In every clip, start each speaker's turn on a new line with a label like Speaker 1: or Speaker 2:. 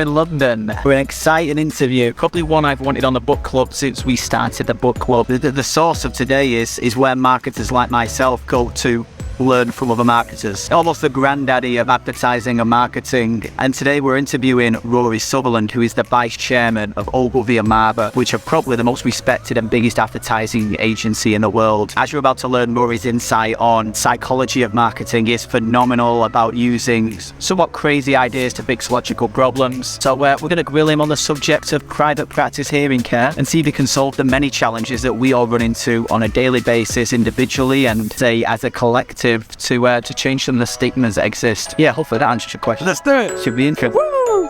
Speaker 1: in London for an exciting interview. Probably one I've wanted on the book club since we started the book club. The source of today is where marketers like myself go to learn from other marketers. Almost the granddaddy of advertising and marketing. And today we're interviewing Rory Sutherland, who is the Vice Chairman of Ogilvy UK, which are probably the most respected and biggest advertising agency in the world. As you're about to learn, Rory's insight on psychology of marketing is phenomenal, about using somewhat crazy ideas to fix logical problems. So we're going to grill him on the subject of private practice hearing care and see if he can solve the many challenges that we all run into on a daily basis, individually and say as a collective, to change some of the stigmas that exist. Yeah, hopefully that answers your question. Let's do it. Should be interesting. Woo!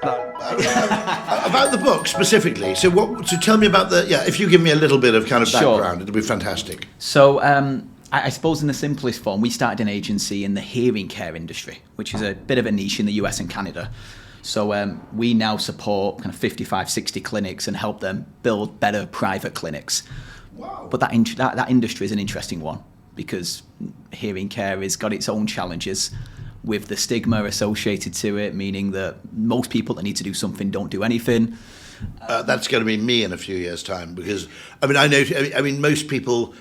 Speaker 2: About the book specifically. So tell me about if you give me a little bit of kind of background, it'll be fantastic.
Speaker 3: So I suppose in the simplest form, we started an agency in the hearing care industry, which is a bit of a niche in the US and Canada. So we now support kind of 55, 60 clinics and help them build better private clinics.
Speaker 2: Wow.
Speaker 3: But that industry is an interesting one, because hearing care has got its own challenges with the stigma associated to it, meaning that most people that need to do something don't do anything.
Speaker 2: That's going to be me in a few years' time, because I mean most people,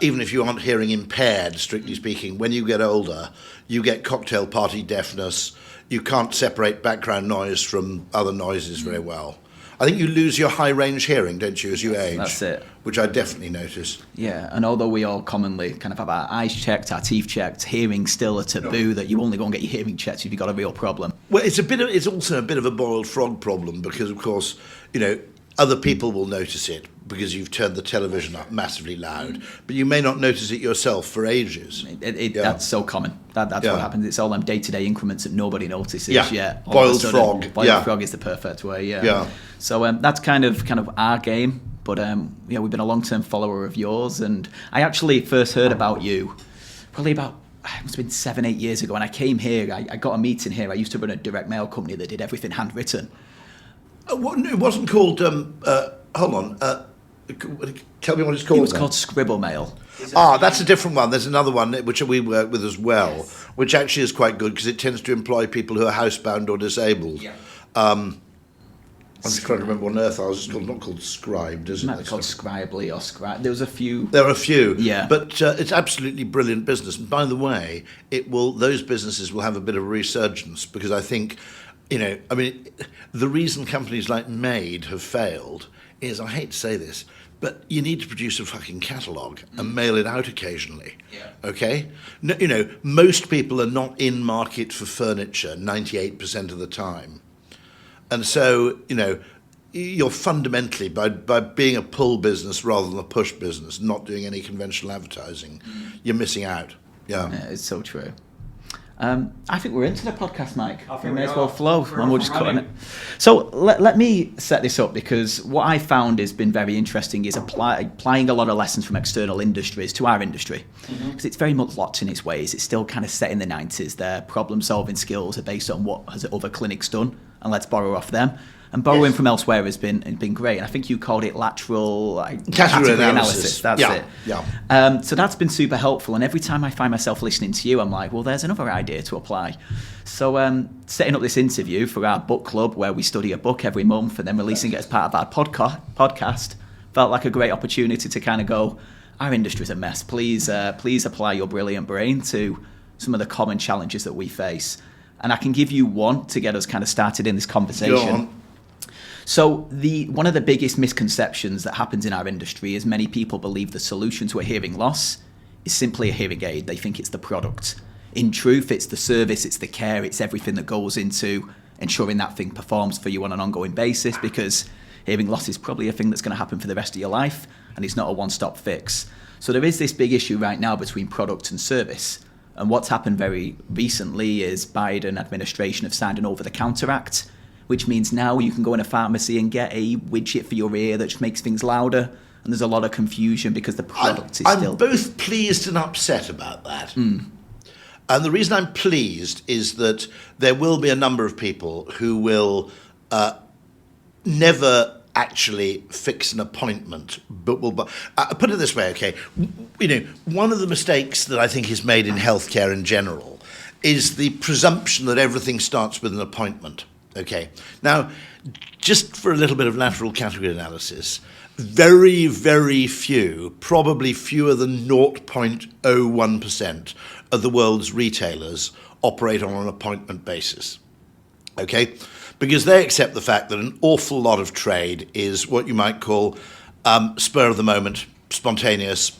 Speaker 2: even if you aren't hearing impaired, strictly speaking, when you get older, you get cocktail party deafness. You can't separate background noise from other noises very well. I think you lose your high-range hearing, don't you, as you age?
Speaker 3: That's it.
Speaker 2: Which I definitely notice.
Speaker 3: Yeah, and although we all commonly kind of have our eyes checked, our teeth checked, hearing's still a taboo that you only go and get your hearing checked if you've got a real problem.
Speaker 2: Well, it's also a bit of a boiled frog problem, because, of course, other people will notice it because you've turned the television up massively loud, but you may not notice it yourself for ages.
Speaker 3: That's so common. That's what happens. It's all them day-to-day increments that nobody notices.
Speaker 2: Yeah. Boiled frog.
Speaker 3: Boiled frog is the perfect way. Yeah. So that's kind of our game. But we've been a long-term follower of yours, and I actually first heard about you probably about, it must have been 7-8 years ago, and I came here. I got a meeting here. I used to run a direct mail company that did everything handwritten.
Speaker 2: It wasn't called. Hold on. Tell me what it's called.
Speaker 3: It was called Scribble Mail.
Speaker 2: That's a different one. There's another one which we work with as well, which actually is quite good because it tends to employ people who are housebound or disabled. Yeah. I'm just trying to remember what on earth I was. It's not called Scribed, is it?
Speaker 3: It's called Scribely or Scribe. There
Speaker 2: are a few.
Speaker 3: Yeah.
Speaker 2: But it's absolutely brilliant business. And by the way, those businesses will have a bit of a resurgence, because I think, the reason companies like Made have failed is, I hate to say this, but you need to produce a fucking catalogue and mail it out occasionally. Yeah. Okay? No, most people are not in market for furniture 98% of the time. And so, you're fundamentally, by being a pull business rather than a push business, not doing any conventional advertising, you're missing out. Yeah.
Speaker 3: It's so true. I think we're into the podcast, Mike. We may as well flow, and we'll just cut on it. So let me set this up, because what I found has been very interesting is applying a lot of lessons from external industries to our industry, because it's very much locked in its ways. It's still kind of set in the 90s. Their problem-solving skills are based on what has other clinics done, and let's borrow off them. And borrowing from elsewhere has been great. And I think you called it lateral category analysis. That's it. Yeah. So that's been super helpful. And every time I find myself listening to you, I'm like, well, there's another idea to apply. So setting up this interview for our book club, where we study a book every month and then releasing it as part of our podcast, felt like a great opportunity to kind of go, our industry's a mess. Please apply your brilliant brain to some of the common challenges that we face. And I can give you one to get us kind of started in this conversation.
Speaker 2: Go on.
Speaker 3: So one of the biggest misconceptions that happens in our industry is many people believe the solution to a hearing loss is simply a hearing aid. They think it's the product. In truth, it's the service, it's the care, it's everything that goes into ensuring that thing performs for you on an ongoing basis, because hearing loss is probably a thing that's going to happen for the rest of your life, and it's not a one-stop fix. So there is this big issue right now between product and service. And what's happened very recently is Biden administration have signed an over-the-counter act, which means now you can go in a pharmacy and get a widget for your ear that just makes things louder. And there's a lot of confusion because the product is still...
Speaker 2: I'm both pleased and upset about that. And the reason I'm pleased is that there will be a number of people who will never actually fix an appointment, but will... put it this way, okay? One of the mistakes that I think is made in healthcare in general is the presumption that everything starts with an appointment. Okay. Now, just for a little bit of lateral category analysis, very, very few, probably fewer than 0.01% of the world's retailers operate on an appointment basis. Okay? Because they accept the fact that an awful lot of trade is what you might call spur of the moment, spontaneous.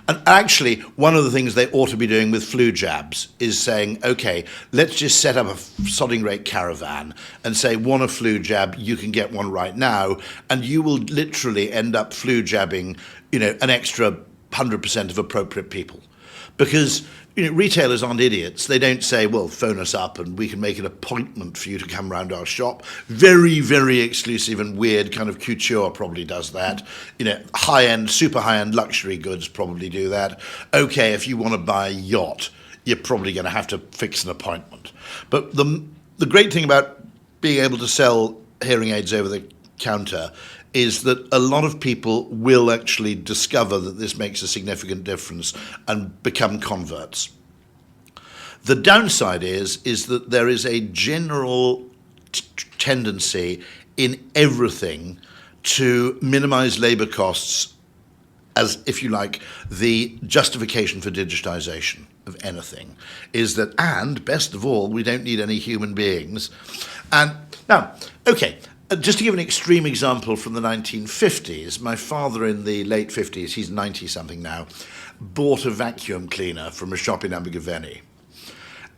Speaker 2: And actually, one of the things they ought to be doing with flu jabs is saying, okay, let's just set up a sodding great caravan and say, want a flu jab, you can get one right now, and you will literally end up flu jabbing, an extra 100% of appropriate people. Because retailers aren't idiots. They don't say, well, phone us up and we can make an appointment for you to come round our shop. Very, very exclusive and weird kind of couture probably does that. High-end, super high-end luxury goods probably do that. Okay, if you want to buy a yacht, you're probably going to have to fix an appointment. But the great thing about being able to sell hearing aids over the counter is that a lot of people will actually discover that this makes a significant difference and become converts. The downside is that there is a general tendency in everything to minimize labor costs as, if you like, the justification for digitization of anything is that, and best of all, we don't need any human beings. And now, okay, just to give an extreme example from the 1950s, my father in the late 50s, he's 90-something now, bought a vacuum cleaner from a shop in Abergavenny.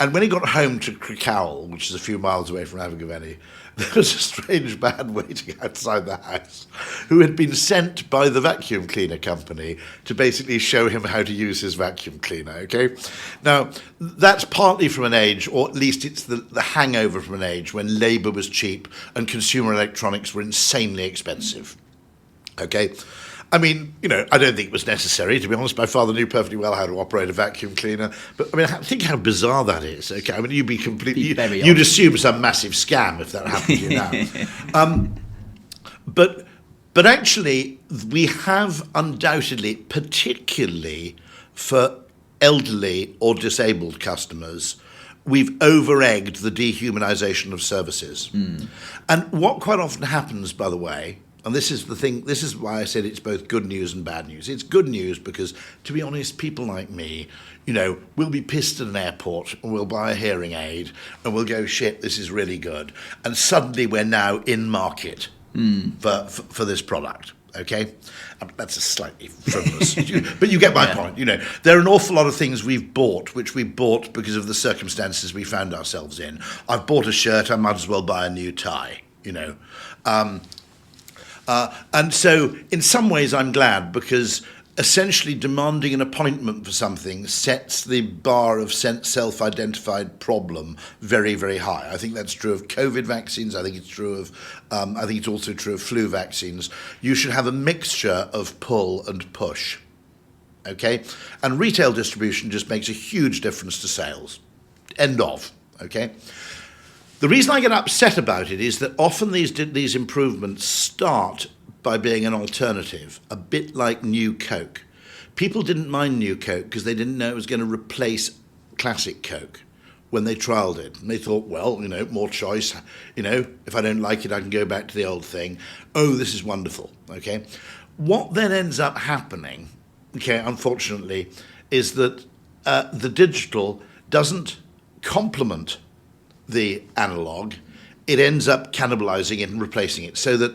Speaker 2: And when he got home to Crickhowell, which is a few miles away from Abergavenny, there was a strange man waiting outside the house who had been sent by the vacuum cleaner company to basically show him how to use his vacuum cleaner, okay? Now, that's partly from an age, or at least it's the hangover from an age when labour was cheap and consumer electronics were insanely expensive, okay? I mean, I don't think it was necessary, to be honest. My father knew perfectly well how to operate a vacuum cleaner. But, think how bizarre that is, okay? I mean, you'd be completely... You'd assume some massive scam if that happened to you now. But actually, we have undoubtedly, particularly for elderly or disabled customers, we've over-egged the dehumanisation of services. And what quite often happens, by the way... And this is the thing, this is why I said it's both good news and bad news. It's good news because, to be honest, people like me, we'll be pissed at an airport and we'll buy a hearing aid and we'll go, shit, this is really good. And suddenly we're now in market for this product, okay? That's a slightly frivolous, but you get my point. There are an awful lot of things we've bought, which we bought because of the circumstances we found ourselves in. I've bought a shirt, I might as well buy a new tie, and so, in some ways, I'm glad because essentially demanding an appointment for something sets the bar of self-identified problem very, very high. I think that's true of COVID vaccines. I think it's true of, I think it's also true of flu vaccines. You should have a mixture of pull and push, okay? And retail distribution just makes a huge difference to sales. End of, okay? The reason I get upset about it is that often these improvements start by being an alternative, a bit like New Coke. People didn't mind New Coke because they didn't know it was going to replace classic Coke when they trialled it. And they thought, well, more choice. If I don't like it, I can go back to the old thing. Oh, this is wonderful, okay? What then ends up happening, okay, unfortunately, is that the digital doesn't complement the analog, it ends up cannibalizing it and replacing it. So that,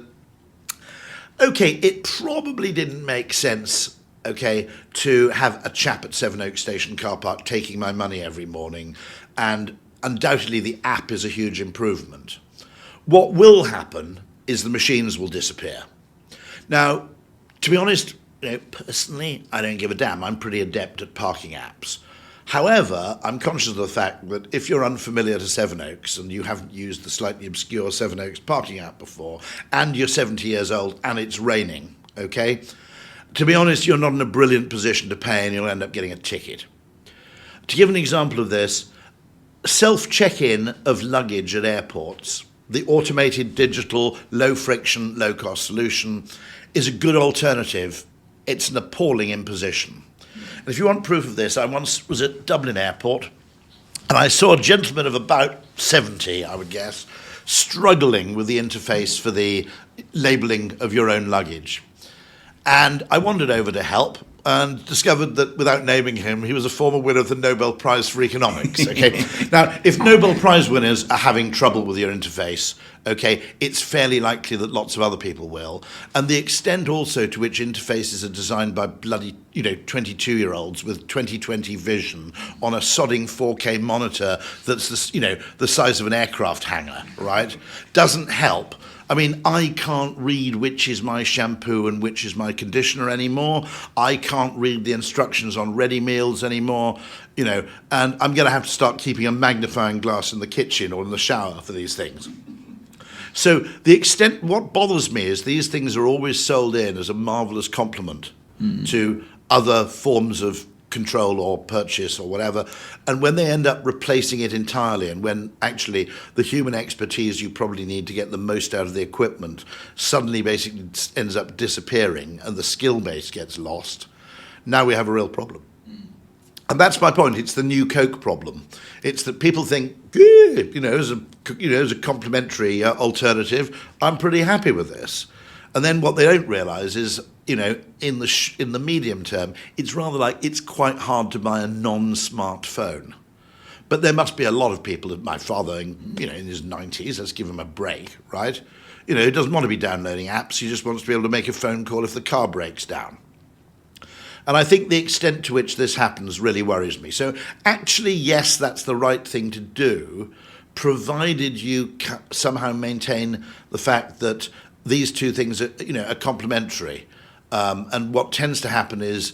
Speaker 2: okay, it probably didn't make sense, okay, to have a chap at Sevenoaks Station car park taking my money every morning, and undoubtedly the app is a huge improvement. What will happen is the machines will disappear. Now, to be honest, personally, I don't give a damn. I'm pretty adept at parking apps. However, I'm conscious of the fact that if you're unfamiliar to Sevenoaks and you haven't used the slightly obscure Sevenoaks parking app before, and you're 70 years old and it's raining, okay, to be honest, you're not in a brilliant position to pay and you'll end up getting a ticket. To give an example of this, self-check-in of luggage at airports, the automated, digital, low-friction, low-cost solution is a good alternative. It's an appalling imposition. And if you want proof of this, I once was at Dublin Airport and I saw a gentleman of about 70, I would guess, struggling with the interface for the labelling of your own luggage. And I wandered over to help and discovered that without naming him, he was a former winner of the Nobel Prize for Economics. Okay, now if Nobel Prize winners are having trouble with your interface, okay, it's fairly likely that lots of other people will. And the extent also to which interfaces are designed by bloody 22-year-olds with 20/20 vision on a sodding 4K monitor that's the size of an aircraft hangar, right, doesn't help. I mean, I can't read which is my shampoo and which is my conditioner anymore. I can't read the instructions on ready meals anymore, and I'm going to have to start keeping a magnifying glass in the kitchen or in the shower for these things. So what bothers me is these things are always sold in as a marvellous complement to other forms of control or purchase or whatever, and when they end up replacing it entirely, and when actually the human expertise you probably need to get the most out of the equipment suddenly basically ends up disappearing and the skill base gets lost, now we have a real problem. And that's my point. It's the new Coke problem. It's that people think, as a complementary alternative, I'm pretty happy with this. And then what they don't realise is, in the medium term, it's rather like it's quite hard to buy a non-smartphone. But there must be a lot of people, my father, in his 90s, let's give him a break, right? He doesn't want to be downloading apps. He just wants to be able to make a phone call if the car breaks down. And I think the extent to which this happens really worries me. So actually, yes, that's the right thing to do, provided you somehow maintain the fact that these two things are complementary. And what tends to happen is,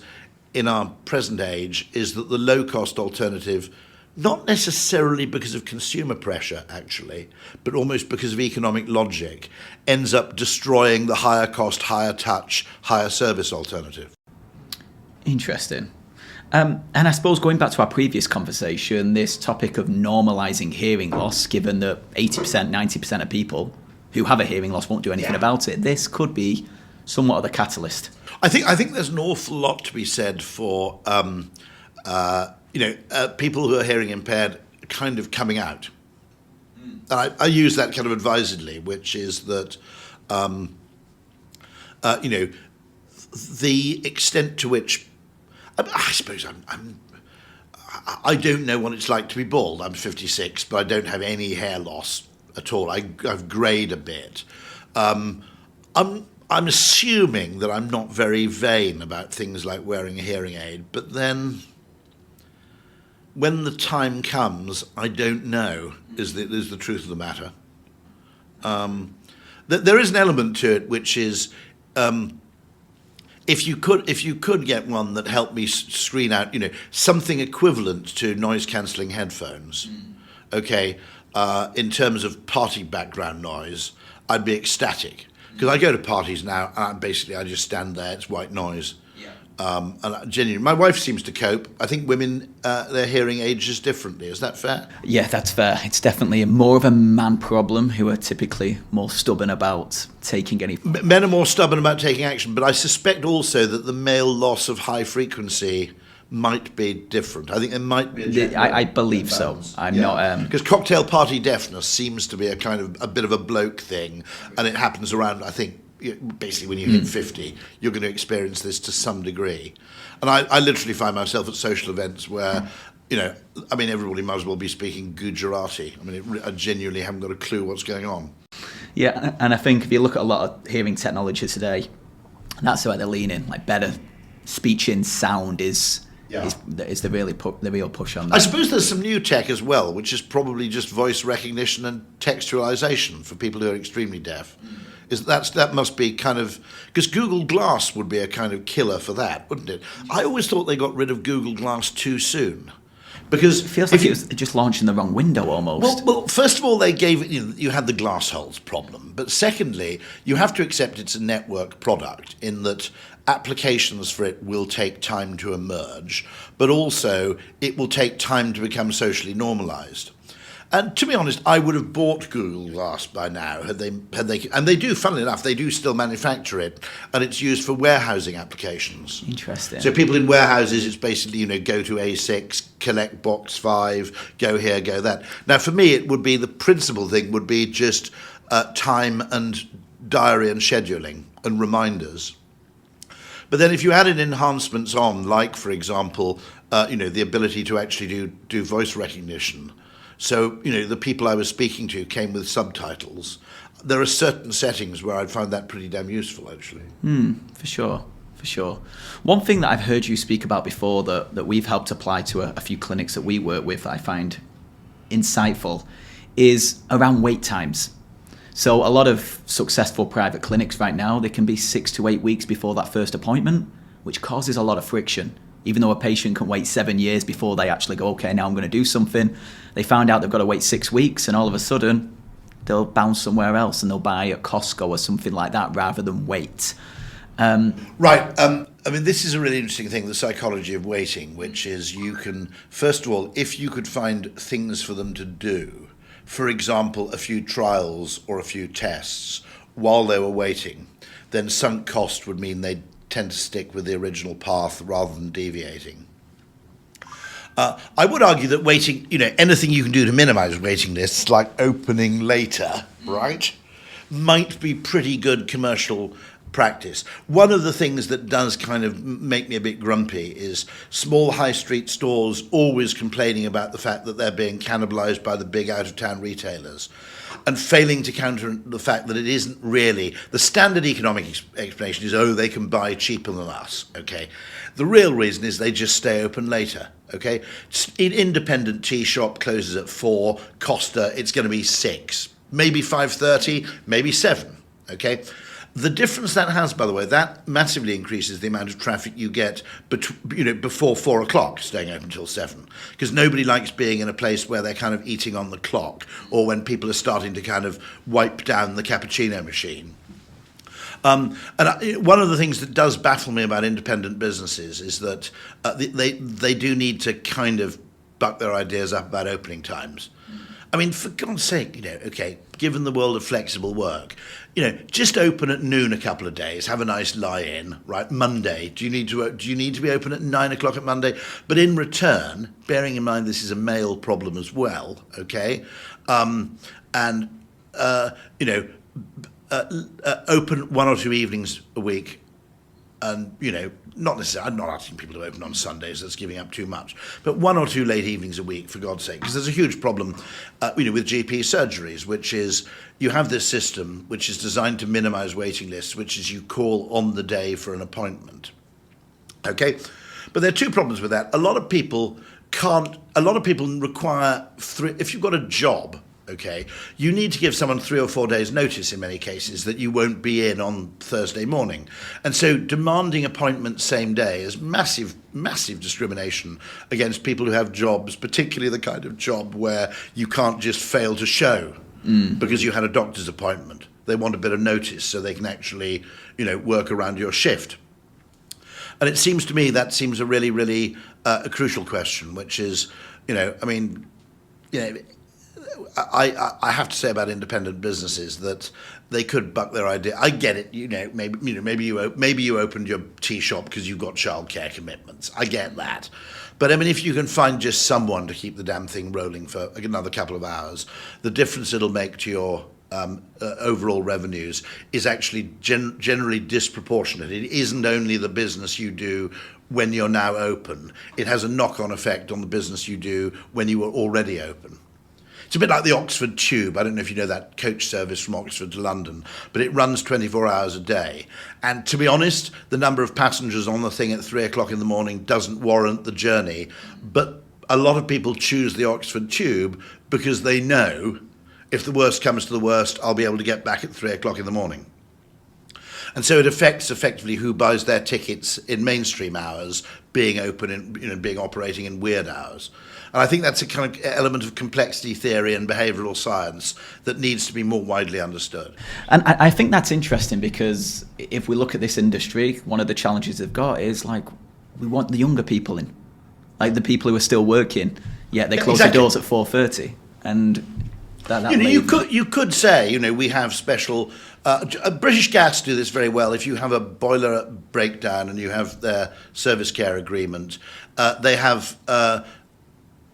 Speaker 2: in our present age, is that the low-cost alternative, not necessarily because of consumer pressure, actually, but almost because of economic logic, ends up destroying the higher cost, higher touch, higher service alternative.
Speaker 3: Interesting. And I suppose going back to our previous conversation, this topic of normalising hearing loss, given that 80%, 90% of people who have a hearing loss won't do anything about it, this could be somewhat of a catalyst. I
Speaker 2: think there's an awful lot to be said for people who are hearing impaired kind of coming out. And I use that kind of advisedly, which is that the extent to which I suppose I don't know what it's like to be bald. I'm 56, but I don't have any hair loss at all. I've greyed a bit. I'm assuming that I'm not very vain about things like wearing a hearing aid, but then when the time comes, I don't know, is the truth of the matter. There is an element to it which is if you could get one that helped me screen out, something equivalent to noise-cancelling headphones, in terms of party background noise, I'd be ecstatic. Because I go to parties now, and I just stand there, it's white noise. Yeah. And genuinely, my wife seems to cope. I think women, their hearing ages differently. Is that fair?
Speaker 3: Yeah, that's fair. It's definitely more of a man problem, who are typically more stubborn about taking any...
Speaker 2: Men are more stubborn about taking action, but I suspect also that the male loss of high frequency might be different. I think there might be
Speaker 3: I believe so. I'm not...
Speaker 2: Because cocktail party deafness seems to be a kind of a bit of a bloke thing, and it happens around, I think, basically when you hit 50, you're going to experience this to some degree. And I literally find myself at social events where, everybody might as well be speaking Gujarati. I genuinely haven't got a clue what's going on.
Speaker 3: Yeah, and I think if you look at a lot of hearing technology today, that's where they're leaning. Like better speech in sound is the real push on that.
Speaker 2: I suppose there's some new tech as well, which is probably just voice recognition and textualization for people who are extremely deaf. That must be kind of, because Google Glass would be a kind of killer for that, wouldn't it? I always thought they got rid of Google Glass too soon. Because
Speaker 3: it feels like it was just launching the wrong window almost.
Speaker 2: Well, first of all, they gave it, you had the glass holes problem. But secondly, you have to accept it's a network product in that applications for it will take time to emerge, but also it will take time to become socially normalized. And to be honest, I would have bought Google Glass by now had they, and they do, funnily enough, they do still manufacture it, and it's used for warehousing applications.
Speaker 3: Interesting.
Speaker 2: So people in warehouses, it's basically, go to A6, collect box 5, go here, go that. Now, for me, it would be, the principal thing would be just time and diary and scheduling and reminders. But then if you added enhancements on, like, for example, the ability to actually do voice recognition. So, the people I was speaking to came with subtitles. There are certain settings where I'd find that pretty damn useful, actually.
Speaker 3: For sure. One thing that I've heard you speak about before that we've helped apply to a few clinics that we work with, I find insightful, is around wait times. So a lot of successful private clinics right now, they can be 6 to 8 weeks before that first appointment, which causes a lot of friction. Even though a patient can wait 7 years before they actually go, okay, now I'm going to do something, they found out they've got to wait 6 weeks, and all of a sudden they'll bounce somewhere else and they'll buy at Costco or something like that rather than wait.
Speaker 2: Right. This is a really interesting thing, the psychology of waiting, which is you can, first of all, if you could find things for them to do, for example, a few trials or a few tests while they were waiting, then sunk cost would mean they'd tend to stick with the original path rather than deviating. I would argue that waiting, anything you can do to minimize waiting lists, like opening later, right, might be pretty good commercial practice. One of the things that does kind of make me a bit grumpy is small high street stores always complaining about the fact that they're being cannibalized by the big out-of-town retailers, and failing to counter the fact that it isn't really. The standard economic explanation is, they can buy cheaper than us, okay? The real reason is they just stay open later, okay? Independent tea shop closes at 4, Costa, it's going to be 6, maybe 5:30, maybe 7, okay? The difference that has, by the way, that massively increases the amount of traffic you get before 4 o'clock, staying open until 7. Because nobody likes being in a place where they're kind of eating on the clock, or when people are starting to kind of wipe down the cappuccino machine. One of the things that does baffle me about independent businesses is that they do need to kind of buck their ideas up about opening times. I mean, for God's sake, given the world of flexible work, just open at noon a couple of days, have a nice lie-in, right? Monday, do you need to be open at 9 o'clock at Monday? But in return, bearing in mind this is a male problem as well, okay? Open 1 or 2 evenings a week, and not necessarily, I'm not asking people to open on Sundays, that's giving up too much, but 1 or 2 late evenings a week, for God's sake, because there's a huge problem with GP surgeries, which is you have this system which is designed to minimize waiting lists, which is you call on the day for an appointment, okay? But there are 2 problems with that. A lot of people require 3, if you've got a job, okay, you need to give someone 3 or 4 days notice in many cases that you won't be in on Thursday morning. And so demanding appointments same day is massive discrimination against people who have jobs, particularly the kind of job where you can't just fail to show because you had a doctor's appointment. They want a bit of notice so they can actually, work around your shift. And it seems to me that seems a really, really a crucial question, which is, I have to say about independent businesses that they could buck their idea. I get it, maybe you opened your tea shop because you've got childcare commitments. I get that, but if you can find just someone to keep the damn thing rolling for another couple of hours, the difference it'll make to your overall revenues is actually generally disproportionate. It isn't only the business you do when you're now open; it has a knock-on effect on the business you do when you were already open. It's a bit like the Oxford Tube. I don't know if you know that coach service from Oxford to London, but it runs 24 hours a day. And to be honest, the number of passengers on the thing at 3 o'clock in the morning doesn't warrant the journey. But a lot of people choose the Oxford Tube because they know if the worst comes to the worst, I'll be able to get back at 3 o'clock in the morning. And so it affects effectively who buys their tickets in mainstream hours, being open and being operating in weird hours. And I think that's a kind of element of complexity theory and behavioural science that needs to be more widely understood.
Speaker 3: And I think that's interesting because if we look at this industry, one of the challenges they've got is we want the younger people in, the people who are still working, yet they close the doors at 4:30. And that
Speaker 2: you could say, we have special. British Gas do this very well. If you have a boiler breakdown and you have their service care agreement, they have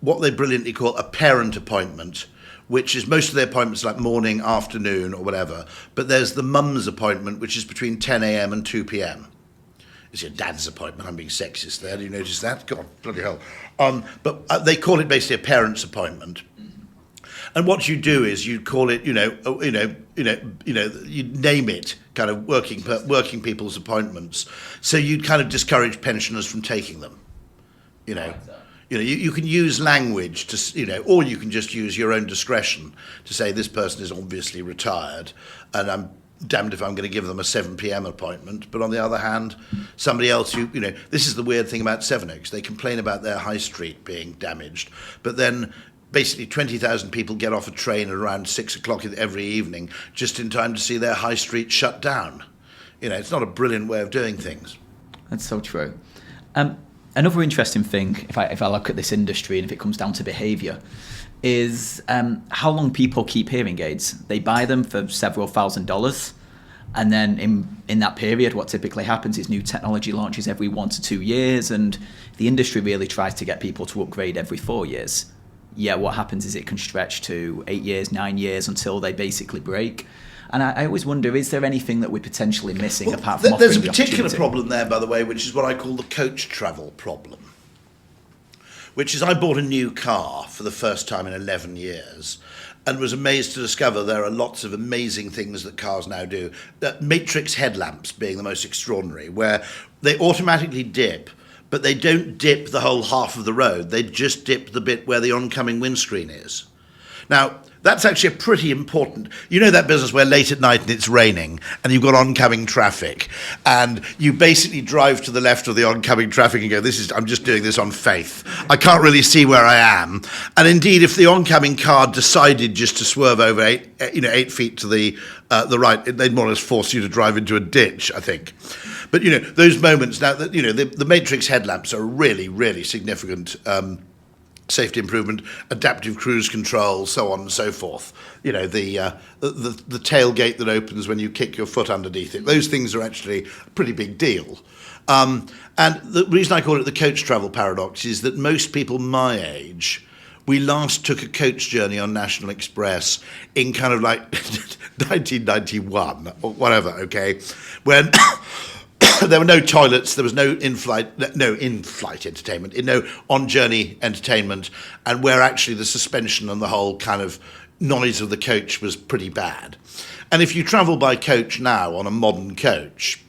Speaker 2: what they brilliantly call a parent appointment, which is most of their appointments like morning, afternoon, or whatever. But there's the mum's appointment, which is between 10 a.m. and 2 p.m. It's your dad's appointment. I'm being sexist there. Do you notice that? God, bloody hell. But they call it basically a parent's appointment. And what you do is you call it, you name it kind of working people's appointments. So you kind of discourage pensioners from taking them. You can use language to, or you can just use your own discretion to say this person is obviously retired, and I'm damned if I'm going to give them a 7 p.m. appointment. But on the other hand, somebody else this is the weird thing about Sevenoaks. They complain about their high street being damaged, but then basically 20,000 people get off a train at around 6 o'clock every evening just in time to see their high street shut down. It's not a brilliant way of doing things.
Speaker 3: That's so true. Another interesting thing, if I look at this industry and if it comes down to behaviour, is how long people keep hearing aids. They buy them for several $1,000s, and then in that period, what typically happens is new technology launches every 1 to 2 years, and the industry really tries to get people to upgrade every 4 years. Yeah, what happens is it can stretch to 8 years, 9 years until they basically break. And I always wonder, is there anything that we're potentially missing apart from
Speaker 2: there's a
Speaker 3: offering the
Speaker 2: particular
Speaker 3: opportunity?
Speaker 2: problem there, by the way, which is what I call the coach travel problem, which is I bought a new car for the first time in 11 years and was amazed to discover there are lots of amazing things that cars now do. Matrix headlamps being the most extraordinary, where they automatically dip, but they don't dip the whole half of the road. They just dip the bit where the oncoming windscreen is. Now, that's actually a pretty important... that business where late at night and it's raining and you've got oncoming traffic and you basically drive to the left of the oncoming traffic and go, I'm just doing this on faith. I can't really see where I am. And indeed, if the oncoming car decided just to swerve over 8 feet to the right, they'd more or less force you to drive into a ditch, I think. But, those moments now, that the Matrix headlamps are really, really significant safety improvement, adaptive cruise control, so on and so forth. The tailgate that opens when you kick your foot underneath it. Those things are actually a pretty big deal. And the reason I call it the coach travel paradox is that most people my age, we last took a coach journey on National Express in kind of like 1991 or whatever, okay, when... There were no toilets, there was no in-flight entertainment, no on-journey entertainment, and where actually the suspension and the whole kind of noise of the coach was pretty bad. And if you travel by coach now on a modern coach,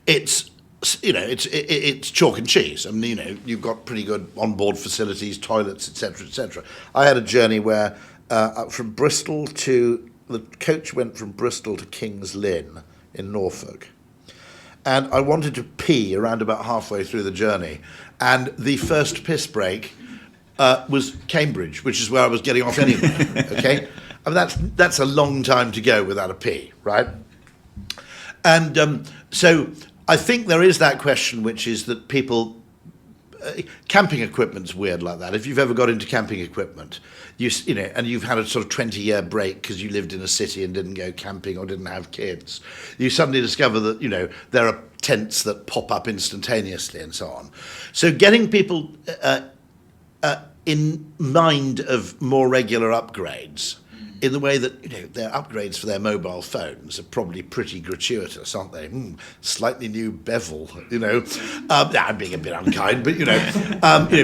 Speaker 2: it's chalk and cheese. I mean, you've got pretty good on-board facilities, toilets, etc., etc. I had a journey where the coach went from Bristol to King's Lynn in Norfolk. And I wanted to pee around about halfway through the journey. And the first piss break was Cambridge, which is where I was getting off anyway, okay? I mean, that's a long time to go without a pee, right? And so I think there is that question, which is that people... camping equipment's weird like that. If you've ever got into camping equipment, and you've had a sort of 20-year break because you lived in a city and didn't go camping or didn't have kids, you suddenly discover that, there are tents that pop up instantaneously and so on. So getting people in mind of more regular upgrades in the way that, their upgrades for their mobile phones are probably pretty gratuitous, aren't they? Slightly new bevel, I'm being a bit unkind, but,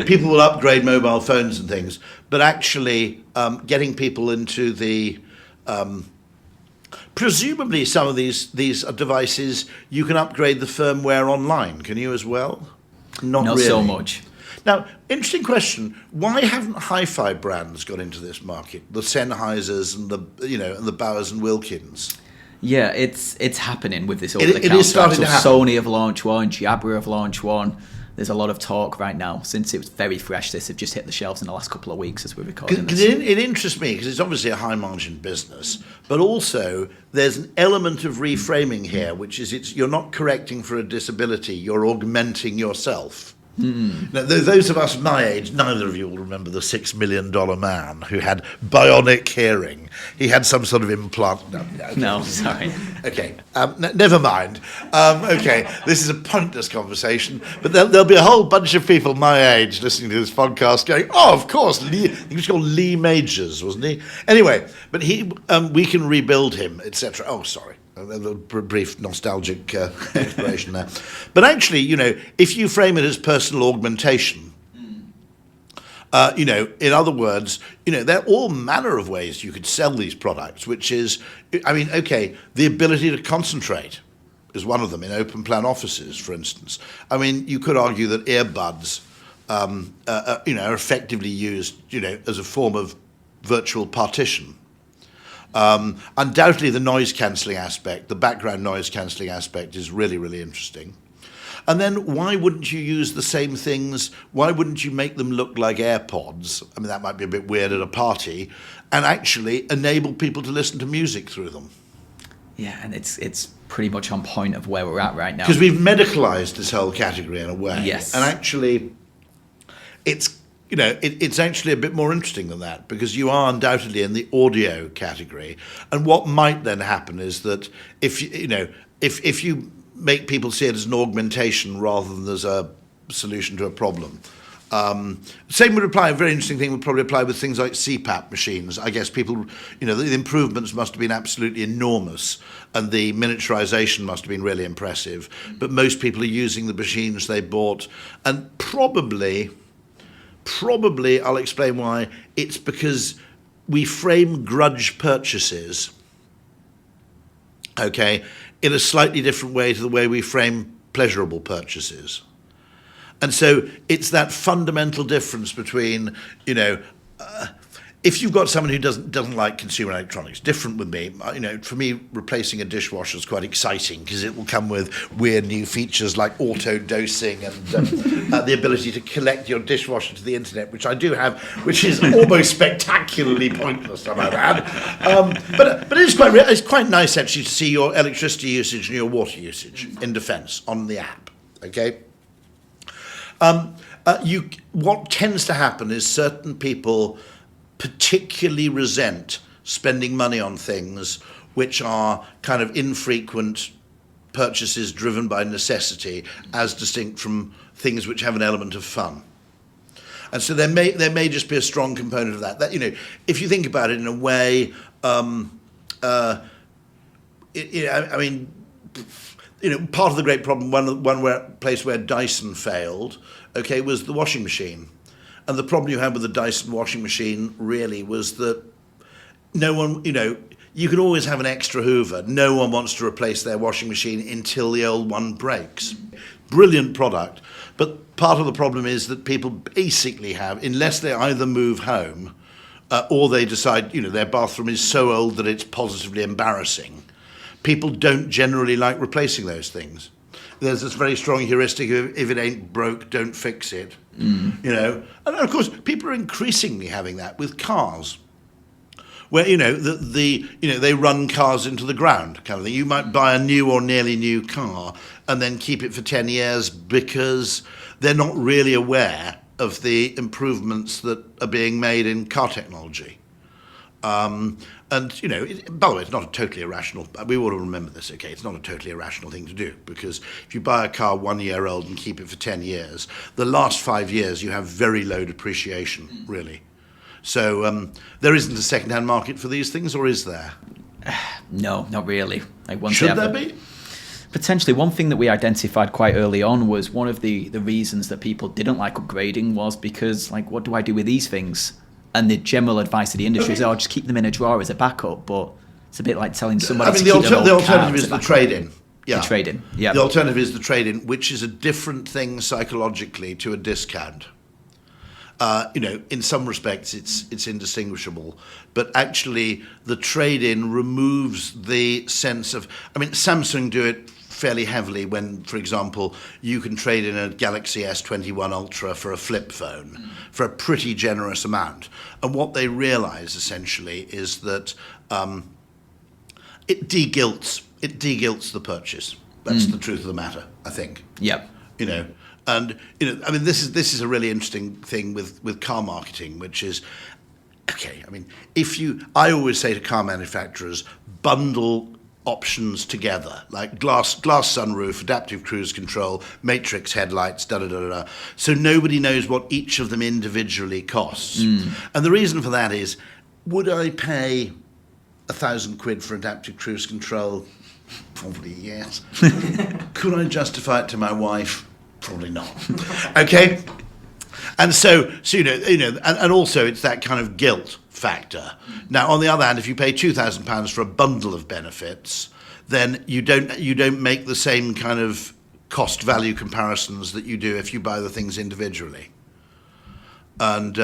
Speaker 2: people will upgrade mobile phones and things, but actually getting people into the... presumably some of these devices, you can upgrade the firmware online, can you as well? Not really.
Speaker 3: So much.
Speaker 2: Now, interesting question. Why haven't hi-fi brands got into this market? The Sennheisers and the Bowers and Wilkins.
Speaker 3: Yeah, it's happening with this over the
Speaker 2: It is starting to happen.
Speaker 3: Sony have launched one, Jabra have launched one. There's a lot of talk right now. Since it was very fresh, this have just hit the shelves in the last couple of weeks as we're recording this.
Speaker 2: It interests me because it's obviously a high-margin business, but also there's an element of reframing here, which is you're not correcting for a disability, you're augmenting yourself. Now, those of us my age, neither of you will remember the $6 million man who had bionic hearing. He had some sort of implant.
Speaker 3: No, sorry.
Speaker 2: Okay, never mind. Okay, this is a pointless conversation, but there'll be a whole bunch of people my age listening to this podcast going, "Oh, of course, Lee." He was called Lee Majors, wasn't he? Anyway, but we can rebuild him, etc. Oh, sorry. A brief nostalgic exploration there. But actually, if you frame it as personal augmentation, in other words, there are all manner of ways you could sell these products, which is, the ability to concentrate is one of them in open plan offices, for instance. You could argue that earbuds, are effectively used, as a form of virtual partition. Undoubtedly, the noise cancelling aspect, the background noise cancelling aspect is really, really interesting. And then why wouldn't you use the same things? Why wouldn't you make them look like AirPods? That might be a bit weird at a party, and actually enable people to listen to music through them.
Speaker 3: Yeah, and it's pretty much on point of where we're at right now.
Speaker 2: Because we've medicalised this whole category in a way.
Speaker 3: Yes.
Speaker 2: And actually, it's actually a bit more interesting than that, because you are undoubtedly in the audio category. And what might then happen is that if you make people see it as an augmentation rather than as a solution to a problem. Same would apply, a very interesting thing would probably apply with things like CPAP machines. I guess people, the improvements must have been absolutely enormous, and the miniaturization must have been really impressive. But most people are using the machines they bought, and probably I'll explain why. It's because we frame grudge purchases, in a slightly different way to the way we frame pleasurable purchases. And so it's that fundamental difference between, if you've got someone who doesn't like consumer electronics, different with me. For me, replacing a dishwasher is quite exciting because it will come with weird new features like auto dosing and the ability to connect your dishwasher to the internet, which I do have, which is almost spectacularly pointless, I might add. But it's quite nice actually to see your electricity usage and your water usage in defence on the app. Okay. What tends to happen is certain people particularly resent spending money on things which are kind of infrequent purchases driven by necessity, as distinct from things which have an element of fun. And so there may just be a strong component of that. If you think about it in a way, part of the great problem, one place where Dyson failed, was the washing machine. And the problem you had with the Dyson washing machine really was that no one, you can always have an extra Hoover. No one wants to replace their washing machine until the old one breaks. Brilliant product. But part of the problem is that people basically have, unless they either move home or they decide, their bathroom is so old that it's positively embarrassing, people don't generally like replacing those things. There's this very strong heuristic of if it ain't broke, don't fix it. And of course, people are increasingly having that with cars, where they run cars into the ground, kind of thing. You might buy a new or nearly new car and then keep it for 10 years because they're not really aware of the improvements that are being made in car technology. And, by the way, it's not a totally irrational, we ought to remember this, it's not a totally irrational thing to do, because if you buy a car 1 year old and keep it for 10 years, the last 5 years you have very low depreciation, really. So there isn't a second-hand market for these things, or is there?
Speaker 3: No, not really.
Speaker 2: Should there be?
Speaker 3: Potentially. One thing that we identified quite early on was one of the reasons that people didn't like upgrading was because, what do I do with these things? And the general advice of the industry is, just keep them in a drawer as a backup. But it's a bit like telling somebody
Speaker 2: the alternative is the trade-in. Yeah.
Speaker 3: The trade-in, yeah.
Speaker 2: The alternative is the trade-in, which is a different thing psychologically to a discount. In some respects, it's indistinguishable. But actually, the trade-in removes the sense of... Samsung do it fairly heavily when, for example, you can trade in a Galaxy S21 Ultra for a flip phone for a pretty generous amount. And what they realise, essentially, is that it de-guilts the purchase. That's the truth of the matter, I think.
Speaker 3: Yep.
Speaker 2: And I mean, this is a really interesting thing with car marketing, which is, okay, I mean, I always say to car manufacturers, bundle options together, like glass sunroof, adaptive cruise control, matrix headlights, da-da-da-da-da, so nobody knows what each of them individually costs. And the reason for that is, would I pay £1,000 for adaptive cruise control? Probably yes. Could I justify it to my wife? Probably not. Okay? And so and also it's that kind of guilt factor. Now, on the other hand, if you pay £2,000 for a bundle of benefits, then you don't make the same kind of cost value comparisons that you do if you buy the things individually. And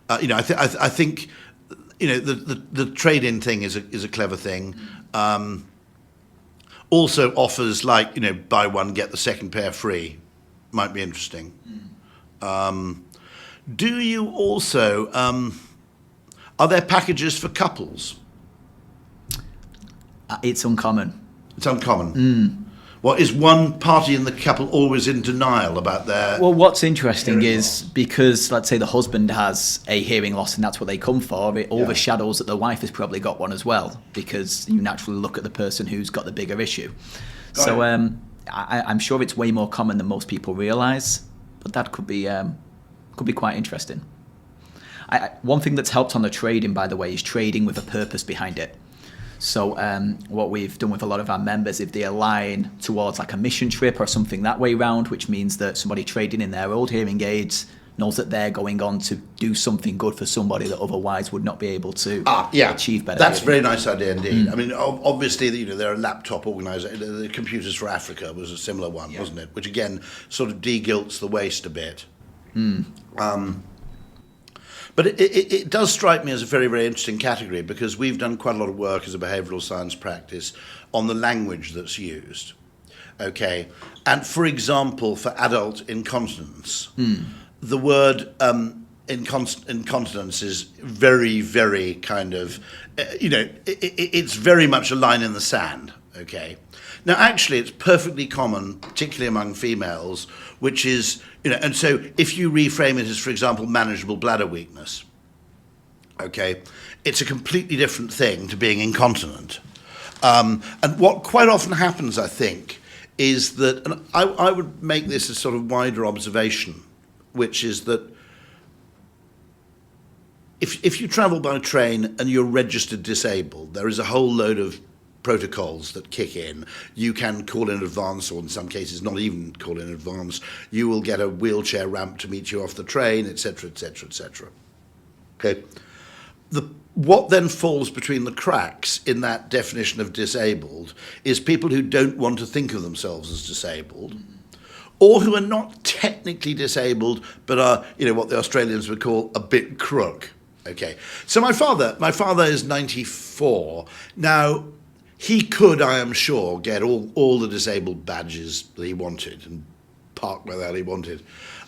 Speaker 2: I think the trade-in thing is a clever thing. Also offers like buy one get the second pair free might be interesting. Do you also are there packages for couples?
Speaker 3: It's uncommon.
Speaker 2: It's uncommon. Well, is one party in the couple always in denial about their...
Speaker 3: Well, what's interesting is because, let's say, the husband has a hearing loss and that's what they come for, it overshadows that the wife has probably got one as well, because you naturally look at the person who's got the bigger issue. So I'm sure it's way more common than most people realise, but that could be quite interesting. One thing that's helped on the trading, by the way, is trading with a purpose behind it. So what we've done with a lot of our members, if they align towards like a mission trip or something that way round, which means that somebody trading in their old hearing aids knows that they're going on to do something good for somebody that otherwise would not be able to achieve better.
Speaker 2: That's a very nice idea indeed. I mean, obviously, there are laptop organisations. The Computers for Africa was a similar one, wasn't it? Which again sort of de-guilts the waste a bit. But it does strike me as a very, very interesting category, because we've done quite a lot of work as a behavioural science practice on the language that's used. Okay, and for example, for adult incontinence, the word incontinence is very, very kind of, it's very much a line in the sand. Okay. Now, actually, it's perfectly common, particularly among females, which is, and so if you reframe it as, for example, manageable bladder weakness, okay, it's a completely different thing to being incontinent. And what quite often happens, I think, is that, and I would make this a sort of wider observation, which is that if you travel by train and you're registered disabled, there is a whole load of protocols that kick in. You can call in advance, or in some cases not even call in advance. You will get a wheelchair ramp to meet you off the train, etc., etc., etc. Okay. What then falls between the cracks in that definition of disabled is people who don't want to think of themselves as disabled, or who are not technically disabled but are, what the Australians would call a bit crook. Okay. So my father is 94 now. He could, I am sure, get all the disabled badges that he wanted and park where the hell he wanted.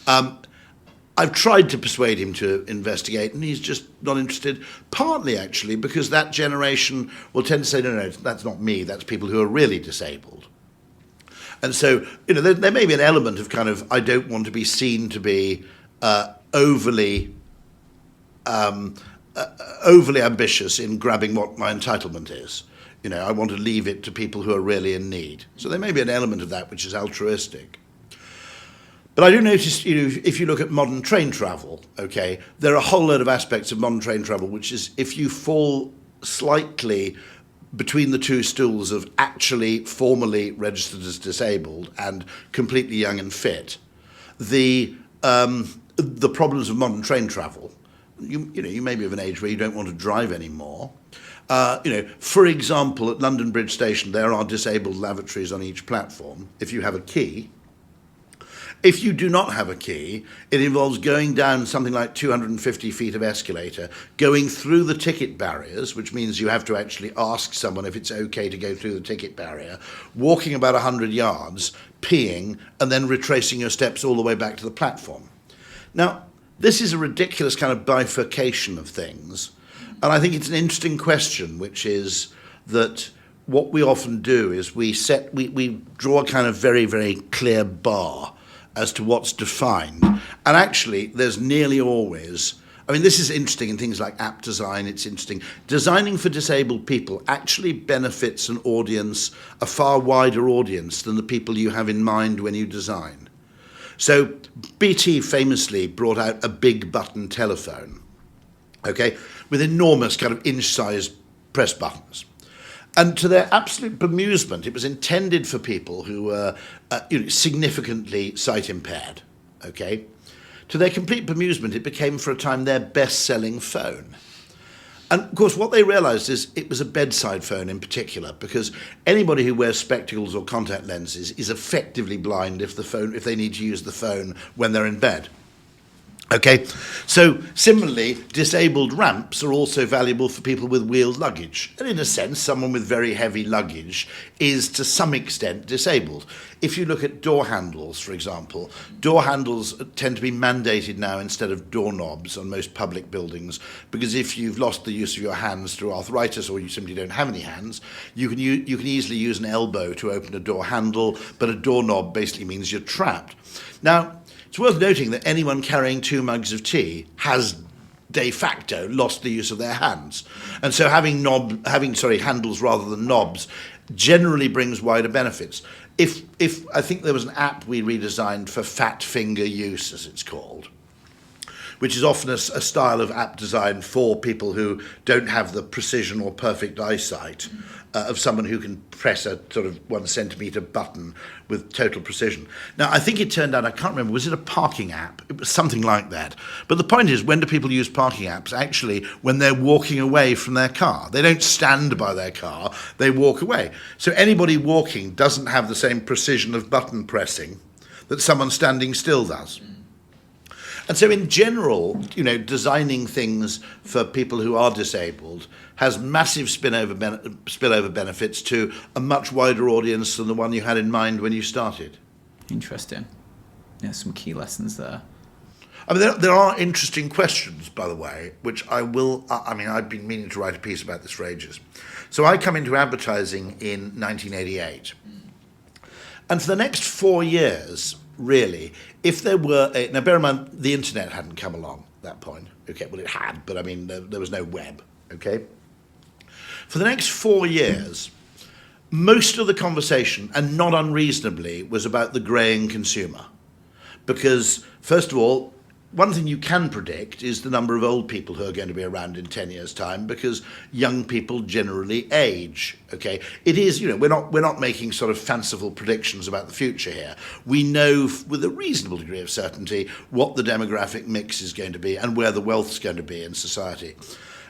Speaker 2: I've tried to persuade him to investigate, and he's just not interested, partly actually because that generation will tend to say, no, that's not me, that's people who are really disabled. And so, there may be an element of kind of, I don't want to be seen to be overly ambitious in grabbing what my entitlement is. I want to leave it to people who are really in need. So there may be an element of that which is altruistic. But I do notice, if you look at modern train travel, okay, there are a whole load of aspects of modern train travel, which is if you fall slightly between the two stools of actually formally registered as disabled and completely young and fit, the problems of modern train travel, you may be of an age where you don't want to drive anymore. For example, at London Bridge Station, there are disabled lavatories on each platform if you have a key. If you do not have a key, it involves going down something like 250 feet of escalator, going through the ticket barriers, which means you have to actually ask someone if it's okay to go through the ticket barrier, walking about 100 yards, peeing, and then retracing your steps all the way back to the platform. Now, this is a ridiculous kind of bifurcation of things. And I think it's an interesting question, which is that what we often do is we draw a kind of very, very clear bar, as to what's defined. And actually, there's nearly always, I mean, this is interesting in things like app design, it's interesting. Designing for disabled people actually benefits an audience, a far wider audience than the people you have in mind when you design. So BT famously brought out a big button telephone, okay, with enormous kind of inch-sized press buttons. And to their absolute bemusement, it was intended for people who were significantly sight impaired, okay? To their complete bemusement, it became for a time their best-selling phone. And of course, what they realized is it was a bedside phone in particular, because anybody who wears spectacles or contact lenses is effectively blind if they need to use the phone when they're in bed. Okay, so similarly, disabled ramps are also valuable for people with wheeled luggage. And in a sense, someone with very heavy luggage is to some extent disabled. If you look at door handles, for example, door handles tend to be mandated now instead of doorknobs on most public buildings, because if you've lost the use of your hands through arthritis or you simply don't have any hands, you can easily use an elbow to open a door handle, but a doorknob basically means you're trapped. Now, it's worth noting that anyone carrying 2 mugs of tea has de facto lost the use of their hands. And so having handles rather than knobs generally brings wider benefits. If I think there was an app we redesigned for fat finger use, as it's called, which is often a style of app design for people who don't have the precision or perfect eyesight of someone who can press a sort of 1 centimetre button with total precision. Now, I think it turned out, I can't remember, was it a parking app? It was something like that. But the point is, when do people use parking apps? Actually, when they're walking away from their car. They don't stand by their car, they walk away. So anybody walking doesn't have the same precision of button pressing that someone standing still does. And so in general, designing things for people who are disabled has massive spillover benefits to a much wider audience than the one you had in mind when you started.
Speaker 3: Interesting. Yeah, some key lessons there.
Speaker 2: I mean, there are interesting questions, by the way, which I've been meaning to write a piece about this for ages. So I come into advertising in 1988. And for the next 4 years, really, if there were now bear in mind the internet hadn't come along at that point. Okay, well it had, but I mean there was no web. Okay, for the next 4 years, most of the conversation, and not unreasonably, was about the greying consumer, because first of all, one thing you can predict is the number of old people who are going to be around in 10 years' time, because young people generally age. Okay, it is, we're not making sort of fanciful predictions about the future here. We know with a reasonable degree of certainty what the demographic mix is going to be and where the wealth's going to be in society.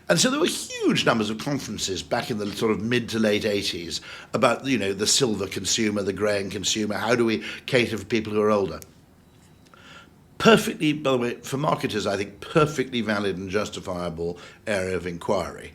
Speaker 2: And so there were huge numbers of conferences back in the sort of mid to late 80s about, the silver consumer, the greying consumer, how do we cater for people who are older. Perfectly, by the way, for marketers, I think perfectly valid and justifiable area of inquiry.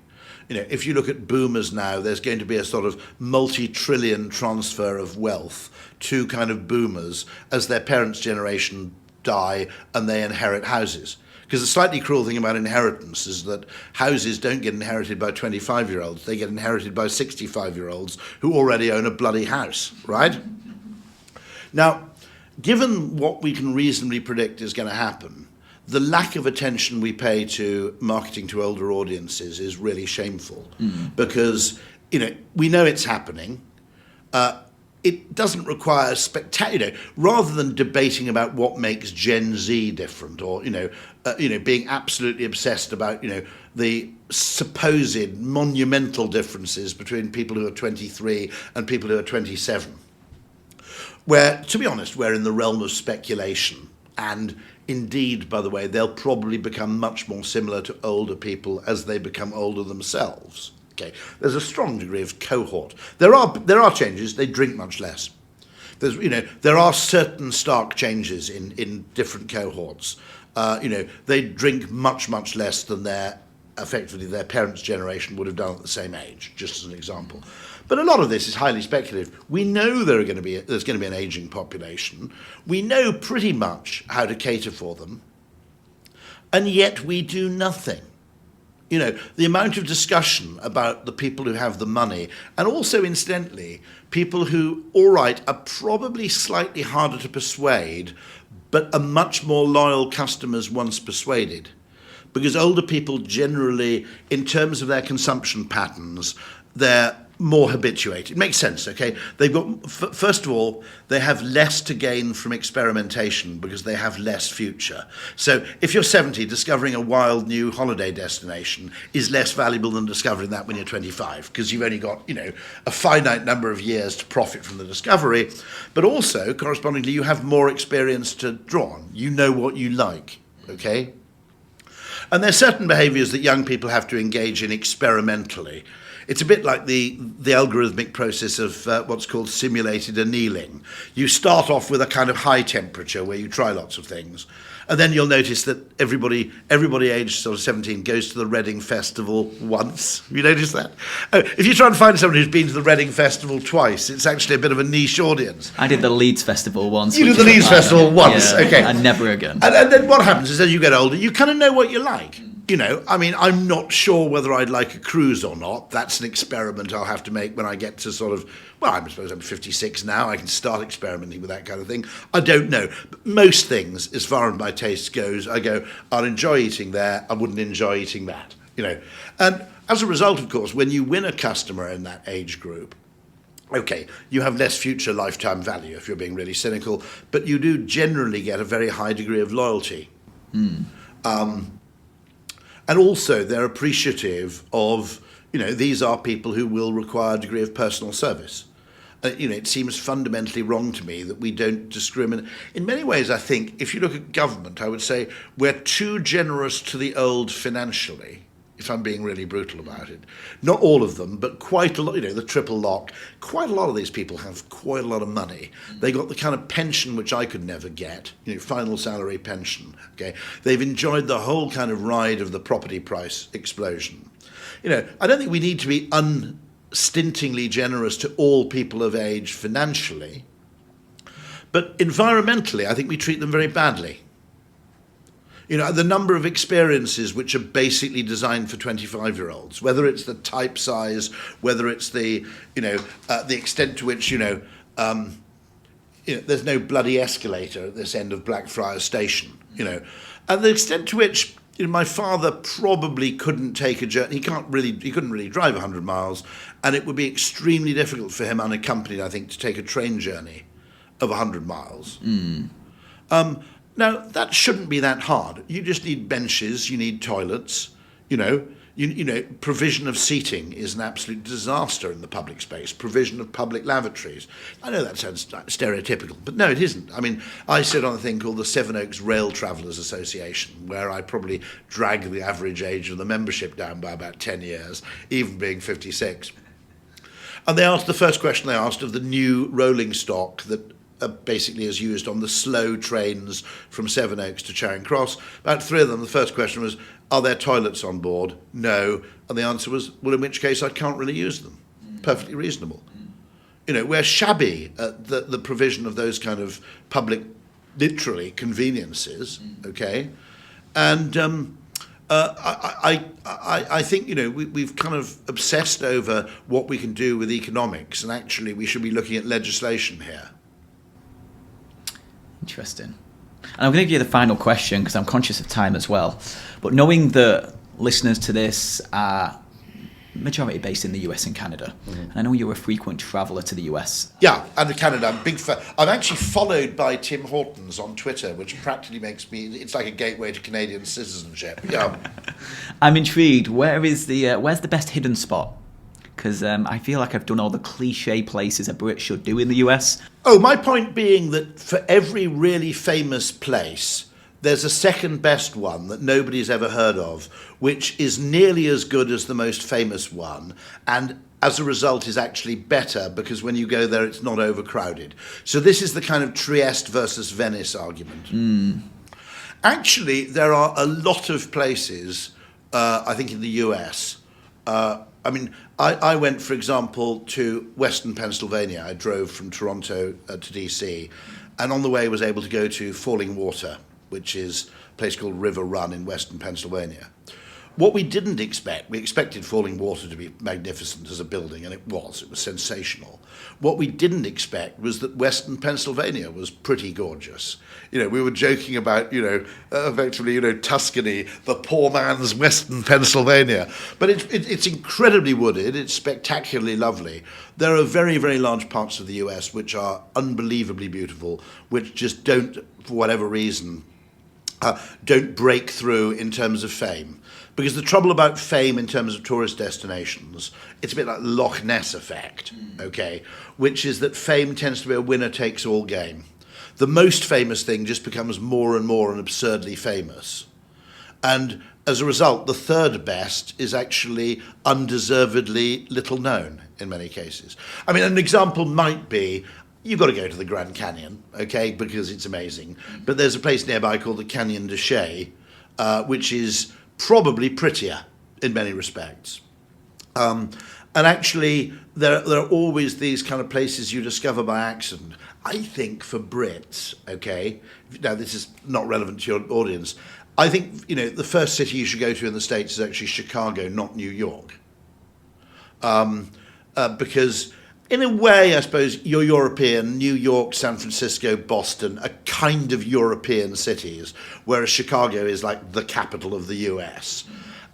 Speaker 2: If you look at boomers now, there's going to be a sort of multi-trillion transfer of wealth to kind of boomers as their parents' generation die and they inherit houses. Because the slightly cruel thing about inheritance is that houses don't get inherited by 25-year-olds, they get inherited by 65-year-olds who already own a bloody house, right? Now, given what we can reasonably predict is going to happen, the lack of attention we pay to marketing to older audiences is really shameful. Because, we know it's happening. It doesn't require spectacular, rather than debating about what makes Gen Z different, or being absolutely obsessed about the supposed monumental differences between people who are 23 and people who are 27. Where, to be honest, we're in the realm of speculation. And indeed, by the way, they'll probably become much more similar to older people as they become older themselves. Okay, there's a strong degree of cohort. There are changes. They drink much less. There are certain stark changes in different cohorts. They drink much less than effectively their parents' generation would have done at the same age, just as an example. But a lot of this is highly speculative. We know there's going to be an aging population. We know pretty much how to cater for them, and yet we do nothing. The amount of discussion about the people who have the money, and also, incidentally, people who, all right, are probably slightly harder to persuade, but are much more loyal customers once persuaded. Because older people generally, in terms of their consumption patterns, they're more habituated. It makes sense, okay? They've got, first of all, they have less to gain from experimentation because they have less future. So if you're 70, discovering a wild new holiday destination is less valuable than discovering that when you're 25, because you've only got, a finite number of years to profit from the discovery. But also, correspondingly, you have more experience to draw on. You know what you like, okay? And there's certain behaviours that young people have to engage in experimentally. It's a bit like the algorithmic process of what's called simulated annealing. You start off with a kind of high temperature where you try lots of things, and then you'll notice that everybody aged sort of 17 goes to the Reading Festival once. Have you noticed that? If you try and find someone who's been to the Reading Festival twice, it's actually a bit of a niche audience.
Speaker 3: I did the Leeds Festival once.
Speaker 2: You did the Leeds Festival once, okay.
Speaker 3: And never again.
Speaker 2: And then what happens is as you get older, you kind of know what you like. I'm not sure whether I'd like a cruise or not. That's an experiment I'll have to make when I get to sort of, I suppose I'm 56 now. I can start experimenting with that kind of thing. I don't know. But most things, as far as my taste goes, I go, I'll enjoy eating there. I wouldn't enjoy eating that, And as a result, of course, when you win a customer in that age group, okay, you have less future lifetime value if you're being really cynical, but you do generally get a very high degree of loyalty. And also, they're appreciative of, these are people who will require a degree of personal service. It seems fundamentally wrong to me that we don't discriminate. In many ways, I think, if you look at government, I would say we're too generous to the old financially, if I'm being really brutal about it. Not all of them, but quite a lot, the triple lock, quite a lot of these people have quite a lot of money. They got the kind of pension which I could never get, final salary pension, okay? They've enjoyed the whole kind of ride of the property price explosion. I don't think we need to be unstintingly generous to all people of age financially, but environmentally, I think we treat them very badly. The number of experiences which are basically designed for 25-year-olds, whether it's the type size, whether it's the extent to which, there's no bloody escalator at this end of Blackfriars Station, and the extent to which, my father probably couldn't take a journey. He couldn't really drive 100 miles, and it would be extremely difficult for him unaccompanied, I think, to take a train journey of 100 miles. Now, that shouldn't be that hard. You just need benches, you need toilets, provision of seating is an absolute disaster in the public space, provision of public lavatories. I know that sounds stereotypical, but no, it isn't. I sit on a thing called the Sevenoaks Rail Travellers Association, where I probably drag the average age of the membership down by about 10 years, even being 56. And the first question they asked of the new rolling stock that basically is used on the slow trains from Sevenoaks to Charing Cross. About 3 of them, the first question was, are there toilets on board? No. And the answer was, well, in which case I can't really use them. Perfectly reasonable. We're shabby at the provision of those kind of public, literally, conveniences, okay? And I think, we've kind of obsessed over what we can do with economics, and actually we should be looking at legislation here.
Speaker 3: Interesting. And I'm going to give you the final question because I'm conscious of time as well. But knowing that listeners to this are majority based in the US and Canada, and I know you're a frequent traveller to the US.
Speaker 2: Yeah, and Canada, I'm a big fan. I'm actually followed by Tim Hortons on Twitter, which practically makes me, it's like a gateway to Canadian citizenship. Yeah.
Speaker 3: I'm intrigued. Where's the best hidden spot? Because I feel like I've done all the cliche places a Brit should do in the US.
Speaker 2: Oh, my point being that for every really famous place, there's a second best one that nobody's ever heard of, which is nearly as good as the most famous one, and as a result is actually better because when you go there, it's not overcrowded. So this is the kind of Trieste versus Venice argument. Actually, there are a lot of places, I think in the US, I went, for example, to Western Pennsylvania. I drove from Toronto to DC, and on the way was able to go to Falling Water, which is a place called River Run in Western Pennsylvania, What we didn't expect, we expected Falling Water to be magnificent as a building, and it was sensational. What we didn't expect was that Western Pennsylvania was pretty gorgeous. We were joking about, effectively, Tuscany, the poor man's Western Pennsylvania. But it's incredibly wooded, it's spectacularly lovely. There are very, very large parts of the US which are unbelievably beautiful, which just don't, for whatever reason, don't break through in terms of fame. Because the trouble about fame in terms of tourist destinations, it's a bit like Loch Ness effect, okay, which is that fame tends to be a winner-takes-all game. The most famous thing just becomes more and more and absurdly famous. And as a result, the third best is actually undeservedly little known in many cases. I mean, an example might be, you've got to go to the Grand Canyon, okay, because it's amazing. But there's a place nearby called the Canyon de Chelly, which is probably prettier in many respects. And actually, there are always these kind of places you discover by accident. I think for Brits, okay, now this is not relevant to your audience, I think, the first city you should go to in the States is actually Chicago, not New York. Because in a way, I suppose, you're European, New York, San Francisco, Boston, are kind of European cities, whereas Chicago is like the capital of the US.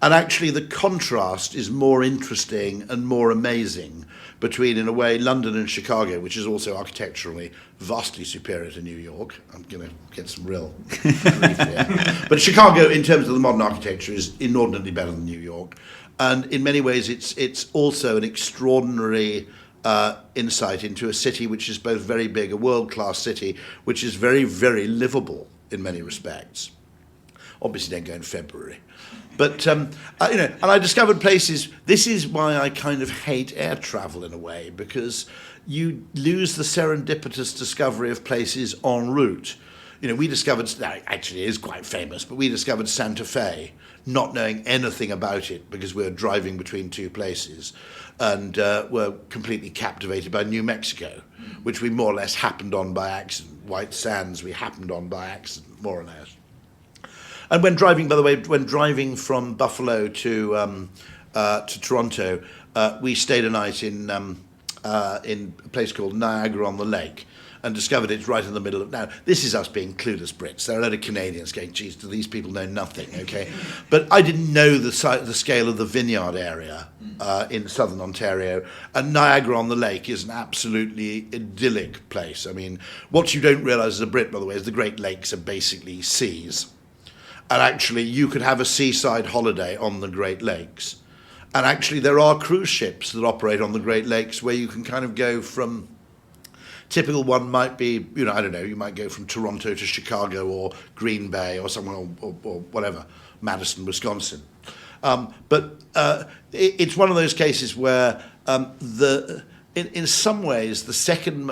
Speaker 2: And actually the contrast is more interesting and more amazing between, in a way, London and Chicago, which is also architecturally vastly superior to New York. I'm going to get some real grief here. But Chicago, in terms of the modern architecture, is inordinately better than New York. And in many ways, it's also an extraordinary insight into a city which is both very big, a world-class city, which is very, very livable in many respects. Obviously, don't go in February. But, and I discovered places. This is why I kind of hate air travel in a way, because you lose the serendipitous discovery of places en route. We discovered, actually it is quite famous, but we discovered Santa Fe, not knowing anything about it because we were driving between two places, and were completely captivated by New Mexico, which we more or less happened on by accident. White Sands we happened on by accident, more or less. And when driving, by the way, from Buffalo to Toronto, we stayed a night in a place called Niagara-on-the-Lake, and discovered it's right in the middle of... Now, this is us being clueless Brits. There are a lot of Canadians going, geez, do these people know nothing, okay? But I didn't know the scale of the vineyard area in southern Ontario, and Niagara-on-the-Lake is an absolutely idyllic place. I mean, what you don't realise as a Brit, by the way, is the Great Lakes are basically seas. And actually, you could have a seaside holiday on the Great Lakes. And actually, there are cruise ships that operate on the Great Lakes where you can kind of go from... Typical one might be, I don't know, you might go from Toronto to Chicago or Green Bay or somewhere, or whatever, Madison, Wisconsin. But it's one of those cases where in some ways, the second...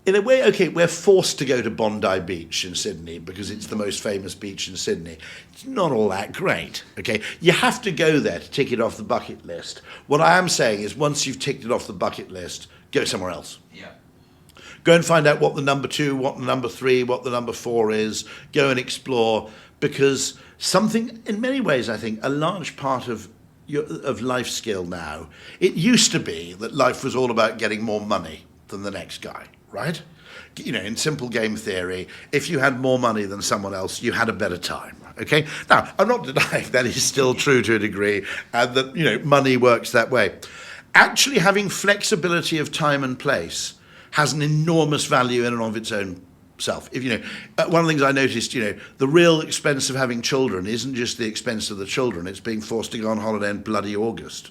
Speaker 2: In a way, okay, we're forced to go to Bondi Beach in Sydney because it's the most famous beach in Sydney. It's not all that great, okay? You have to go there to tick it off the bucket list. What I am saying is once you've ticked it off the bucket list, go somewhere else.
Speaker 3: Yeah.
Speaker 2: Go and find out what the number 2, what the number 3, what the number 4 is. Go and explore, because something, in many ways, I think, a large part of life skill now, it used to be that life was all about getting more money than the next guy. Right? In simple game theory, if you had more money than someone else, you had a better time. Okay? Now, I'm not denying that is still true to a degree, and that, money works that way. Actually, having flexibility of time and place has an enormous value in and of its own self. If one of the things I noticed, the real expense of having children isn't just the expense of the children, it's being forced to go on holiday in bloody August.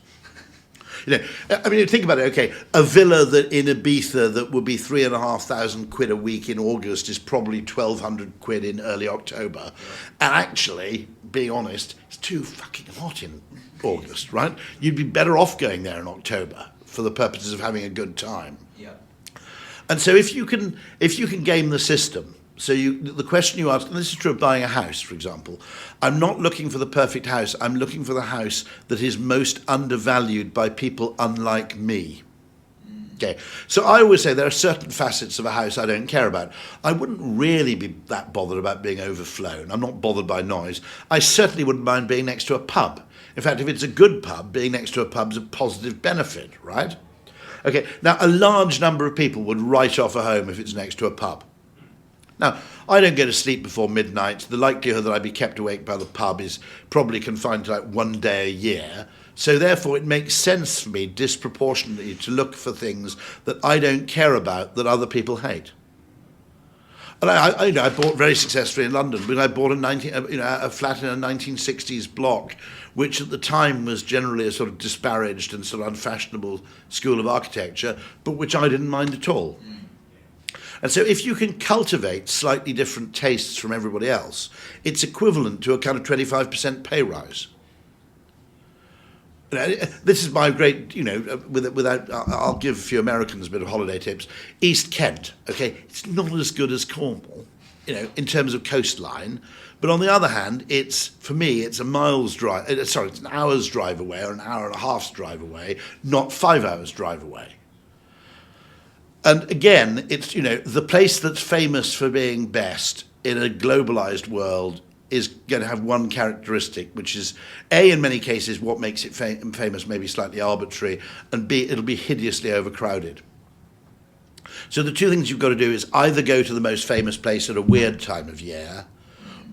Speaker 2: I mean, think about it, okay, a villa that in Ibiza that would be £3,500 a week in August is probably £1,200 in early October. And actually, being honest, it's too fucking hot in August, right? You'd be better off going there in October for the purposes of having a good time.
Speaker 3: Yeah.
Speaker 2: And so if you can game the system, so the question you asked, and this is true of buying a house, for example, I'm not looking for the perfect house, I'm looking for the house that is most undervalued by people unlike me. Okay, so I always say there are certain facets of a house I don't care about. I wouldn't really be that bothered about being overflown. I'm not bothered by noise. I certainly wouldn't mind being next to a pub. In fact, if it's a good pub, being next to a pub's a positive benefit, right? Okay, now a large number of people would write off a home if it's next to a pub. Now, I don't go to sleep before midnight. The likelihood that I'd be kept awake by the pub is probably confined to like 1 day a year. So therefore, it makes sense for me disproportionately to look for things that I don't care about that other people hate. And I bought very successfully in London, but I bought a flat in a 1960s block, which at the time was generally a sort of disparaged and sort of unfashionable school of architecture, but which I didn't mind at all. And so if you can cultivate slightly different tastes from everybody else, it's equivalent to a kind of 25% pay rise. This is my great, I'll give a few Americans a bit of holiday tips. East Kent, okay, it's not as good as Cornwall, in terms of coastline. But on the other hand, for me, it's an hour's drive away or an hour and a half's drive away, not 5 hours drive away. And again, it's, the place that's famous for being best in a globalized world is going to have one characteristic, which is A, in many cases, what makes it famous may be slightly arbitrary, and B, it'll be hideously overcrowded. So the two things you've got to do is either go to the most famous place at a weird time of year,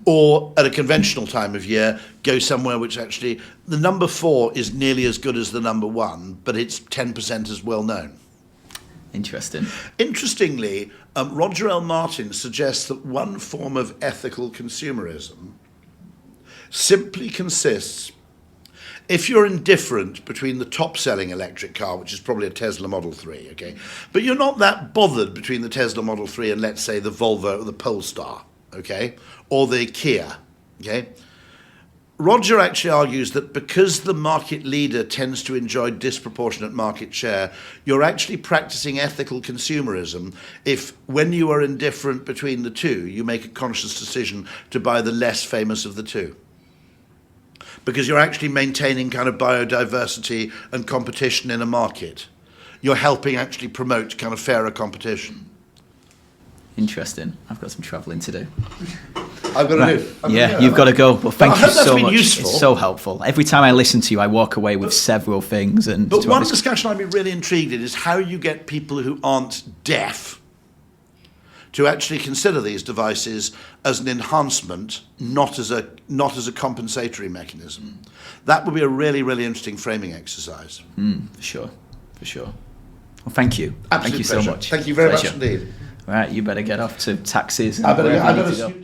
Speaker 2: or at a conventional time of year, go somewhere which actually, the number 4 is nearly as good as the number 1, but it's 10% as well known.
Speaker 3: Interesting.
Speaker 2: Interestingly, Roger L. Martin suggests that one form of ethical consumerism simply consists, if you're indifferent between the top-selling electric car, which is probably a Tesla Model 3, okay, but you're not that bothered between the Tesla Model 3 and, let's say, the Volvo or the Polestar, okay, or the Kia, okay, Roger actually argues that because the market leader tends to enjoy disproportionate market share, you're actually practicing ethical consumerism if, when you are indifferent between the two, you make a conscious decision to buy the less famous of the two. Because you're actually maintaining kind of biodiversity and competition in a market. You're helping actually promote kind of fairer competition.
Speaker 3: Interesting. I've got some travelling to do.
Speaker 2: I've got to do.
Speaker 3: You've got to go. Well, thank you so much.
Speaker 2: Useful.
Speaker 3: It's so helpful. Every time I listen to you, I walk away with several things.
Speaker 2: But one discussion I'd be really intrigued in is how you get people who aren't deaf to actually consider these devices as an enhancement, not as a compensatory mechanism. That would be a really, really interesting framing exercise.
Speaker 3: For sure. Well, thank you.
Speaker 2: Absolute
Speaker 3: thank you
Speaker 2: pleasure.
Speaker 3: So much.
Speaker 2: Thank you very much indeed.
Speaker 3: Right, you better get off to taxis.
Speaker 2: I better